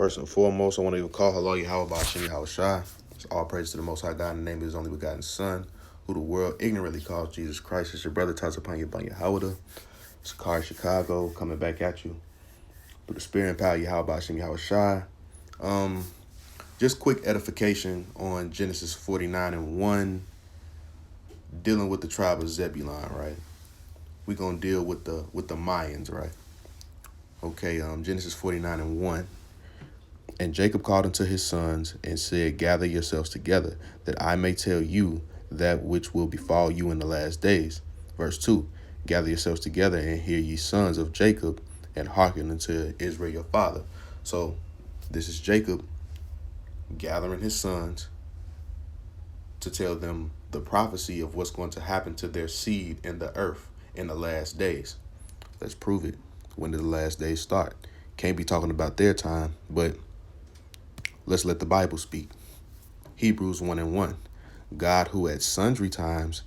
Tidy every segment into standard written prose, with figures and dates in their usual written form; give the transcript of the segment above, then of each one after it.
First and foremost, I want to call hello Yahweh Bashim Yahweh Shai. It's all praise to the Most High God in the name of His only begotten Son, who the world ignorantly calls Jesus Christ. It's your brother Tazapanya Yahweh. Sakari Chicago coming back at you through the spirit and power of Yahweh Bashim Yahweh Shai. Just quick edification on Genesis 49:1, dealing with the tribe of Zebulun, right? We're gonna deal with the Mayans, right? Okay, Genesis 49:1. And Jacob called unto his sons and said, Gather yourselves together, that I may tell you that which will befall you in the last days. Verse 2, Gather yourselves together and hear ye sons of Jacob, and hearken unto Israel your father. So this is Jacob gathering his sons to tell them the prophecy of what's going to happen to their seed in the earth in the last days. Let's prove it. When did the last days start? Can't be talking about their time, but let's let the Bible speak. Hebrews 1:1. God, who at sundry times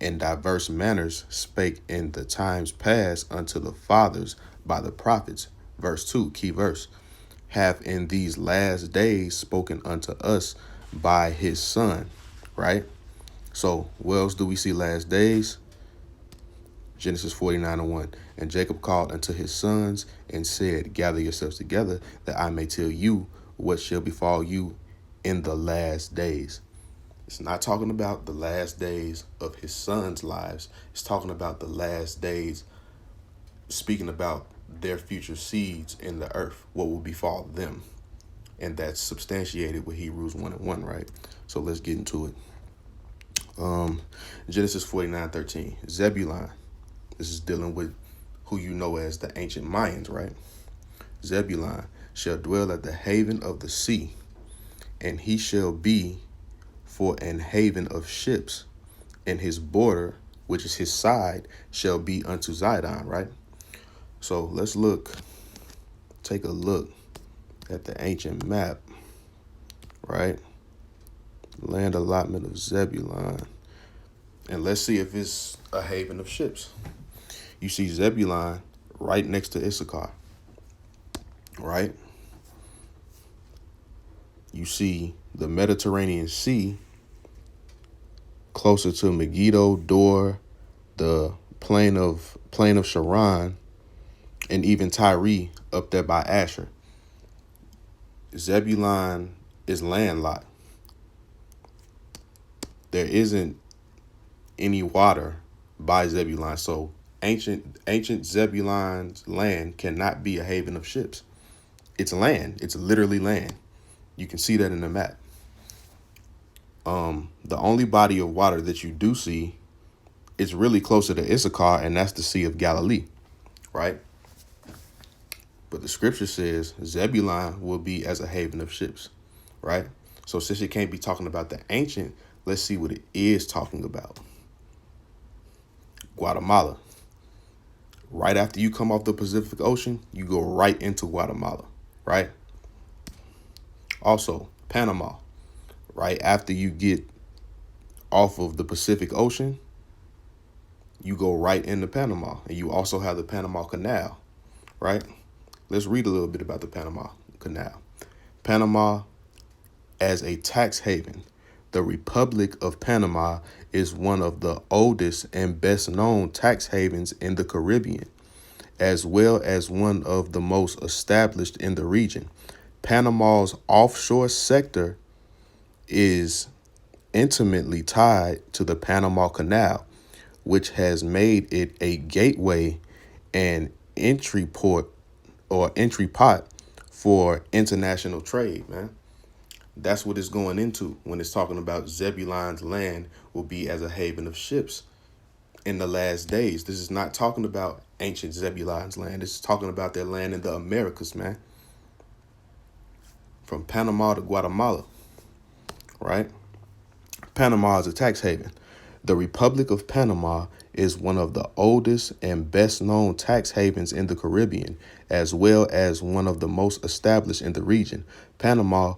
in diverse manners spake in the times past unto the fathers by the prophets. Verse 2, key verse. Have in these last days spoken unto us by his son. Right? So where else do we see last days? Genesis 49:1. And Jacob called unto his sons and said, Gather yourselves together, that I may tell you what shall befall you in the last days. It's not talking about the last days of his sons' lives. It's talking about the last days, speaking about their future seeds in the earth, what will befall them. And that's substantiated with Hebrews 1:1, right? So let's get into it. Genesis 49:13. Zebulun. This is dealing with who you know as the ancient Mayans, right? Zebulun shall dwell at the haven of the sea, and he shall be for an haven of ships, and his border, which is his side, shall be unto Zidon, right? So let's take a look at the ancient map, right? Land allotment of Zebulun. And let's see if it's a haven of ships. You see Zebulun right next to Issachar, right? You see the Mediterranean Sea closer to Megiddo, Dor, the plain of Sharon, and even Tyre up there by Asher. Zebulun is landlocked. There isn't any water by Zebulun, so ancient Zebulun's land cannot be a haven of ships. It's land. It's literally land. You can see that in the map. The only body of water that you do see is really closer to Issachar, and that's the Sea of Galilee, right? But the scripture says Zebulun will be as a haven of ships, right? So since it can't be talking about the ancient, let's see what it is talking about. Guatemala. Right after you come off the Pacific Ocean, you go right into Guatemala, right? Also, Panama. Right after you get off of the Pacific Ocean, you go right into Panama. And you also have the Panama Canal, right? Let's read a little bit about the Panama Canal. Panama as a tax haven. The Republic of Panama is one of the oldest and best known tax havens in the Caribbean, as well as one of the most established in the region. Panama's offshore sector is intimately tied to the Panama Canal, which has made it a gateway and entry pot for international trade, man. That's what it's going into when it's talking about Zebulun's land will be as a haven of ships in the last days. This is not talking about ancient Zebulun's land. This is talking about their land in the Americas, man. From Panama to Guatemala, right? Panama is a tax haven. The Republic of Panama is one of the oldest and best known tax havens in the Caribbean, as well as one of the most established in the region. Panama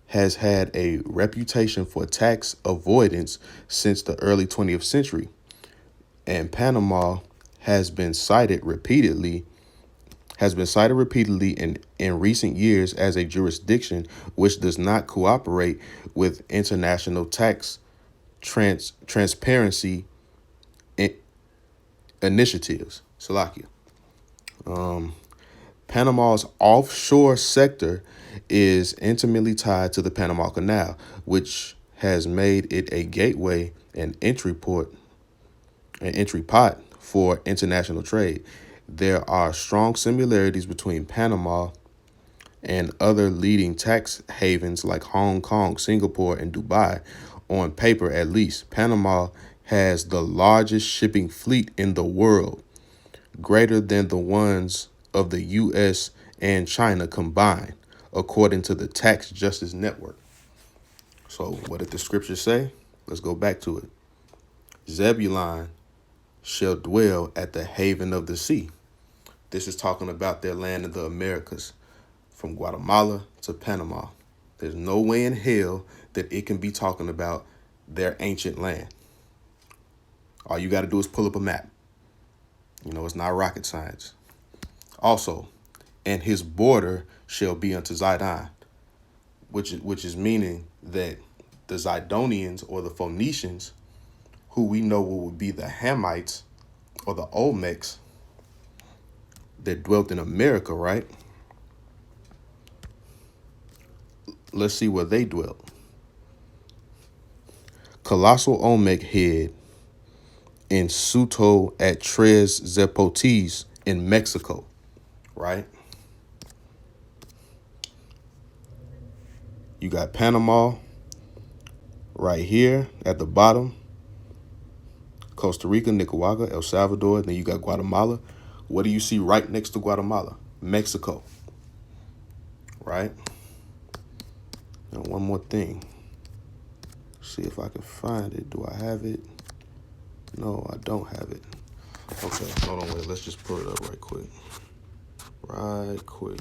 has had a reputation for tax avoidance since the early 20th century, and Panama has been cited repeatedly has been cited repeatedly in recent years as a jurisdiction which does not cooperate with international tax transparency initiatives. Salakia. Panama's offshore sector is intimately tied to the Panama Canal, which has made it a gateway and entry pot for international trade. There are strong similarities between Panama and other leading tax havens like Hong Kong, Singapore, and Dubai. On paper, at least, Panama has the largest shipping fleet in the world, greater than the ones of the U.S. and China combined, according to the Tax Justice Network. So what did the scripture say? Let's go back to it. Zebulun shall dwell at the haven of the sea. This is talking about their land in the Americas, from Guatemala to Panama. There's no way in hell that it can be talking about their ancient land. All you got to do is pull up a map. You know, it's not rocket science. Also, and his border shall be unto Zidon, which is meaning that the Zidonians or the Phoenicians, who we know would be the Hamites or the Olmecs that dwelt in America, right? Let's see where they dwelt. Colossal Olmec head in Suto at Tres Zapotes in Mexico, right? You got Panama right here at the bottom, Costa Rica, Nicaragua, El Salvador, then you got Guatemala. What do you see right next to Guatemala? Mexico, right? And one more thing. See if I can find it. Do I have it? No, I don't have it. Okay, hold on, wait. Let's just pull it up right quick. Right quick.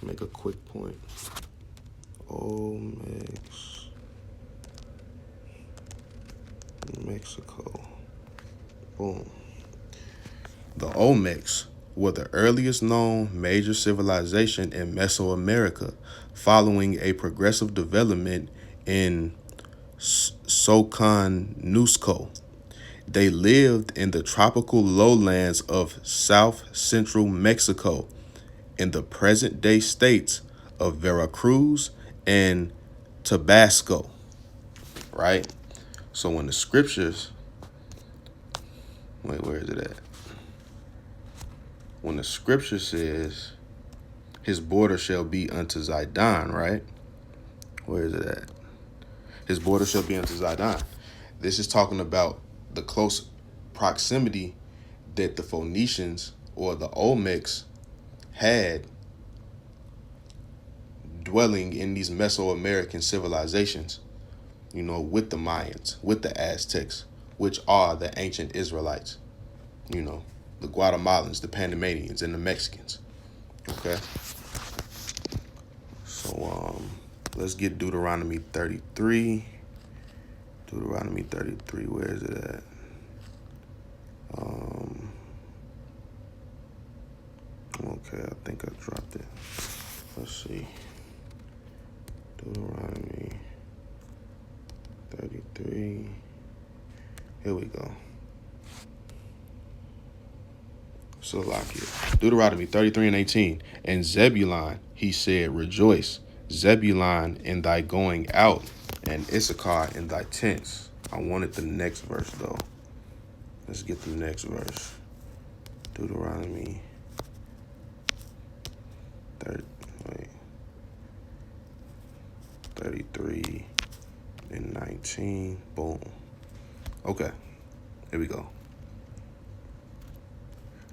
Make a quick point. Olmecs, Mexico. Boom. The Olmecs were the earliest known major civilization in Mesoamerica, following a progressive development in Soconusco. They lived in the tropical lowlands of south-central Mexico in the present-day states of Veracruz and Tabasco, right? So when the scriptures, wait, where is it at? When the scripture says his border shall be unto Zidon, right? Where is it at? His border shall be unto Zidon. This is talking about the close proximity that the Phoenicians or the Olmecs had dwelling in these Mesoamerican civilizations, you know, with the Mayans, with the Aztecs, which are the ancient Israelites, you know, the Guatemalans, the Panamanians, and the Mexicans. Okay. So let's get Deuteronomy 33. Deuteronomy 33, where is it at? Okay, I think I dropped it. Let's see. Deuteronomy 33. Here we go. Salakia. Deuteronomy 33 and 18. And Zebulun, he said, rejoice, Zebulun, in thy going out, and Issachar in thy tents. I wanted the next verse, though. Let's get the next verse. Deuteronomy 33 and 19. Boom. Okay. Here we go.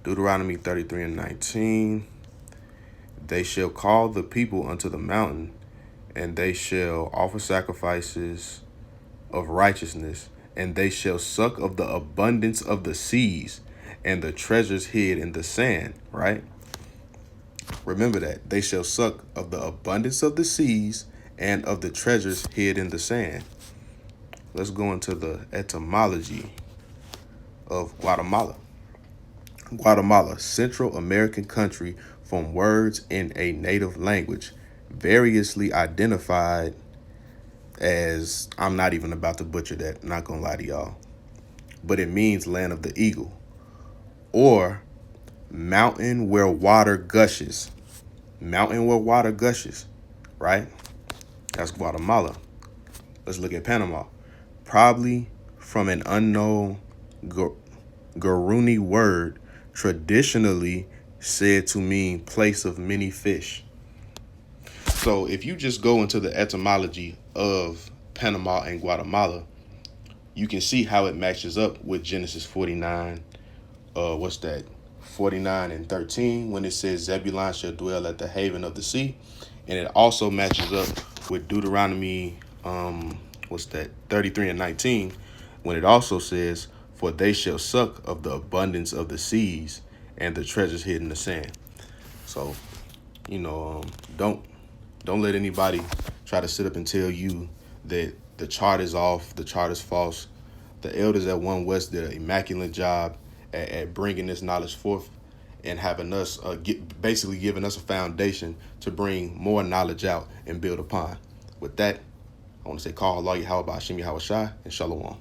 Deuteronomy 33 and 19. They shall call the people unto the mountain, and they shall offer sacrifices of righteousness, and they shall suck of the abundance of the seas and the treasures hid in the sand, right? Remember that. They shall suck of the abundance of the seas and of the treasures hid in the sand. Let's go into the etymology of Guatemala, Guatemala, Central American country from words in a native language, variously identified as, I'm not even about to butcher that, not gonna lie to y'all, but it means land of the eagle, or mountain where water gushes. Mountain where water gushes, right? That's Guatemala. Let's look at Panama. Probably from an unknown Guruni word traditionally said to mean place of many fish. So if you just go into the etymology of Panama and Guatemala, you can see how it matches up with Genesis 49. 49 and 13, when it says Zebulun shall dwell at the haven of the sea. And it also matches up with Deuteronomy 33 and 19, when it also says, for they shall suck of the abundance of the seas and the treasures hidden in the sand. So, don't let anybody try to sit up and tell you that the chart is off, the chart is false. The elders at One West did an immaculate job at bringing this knowledge forth and having us basically giving us a foundation to bring more knowledge out and build upon. With that, I want to say, call Allah Yahweh Ba'ashim Yahweh Shai and Shalom.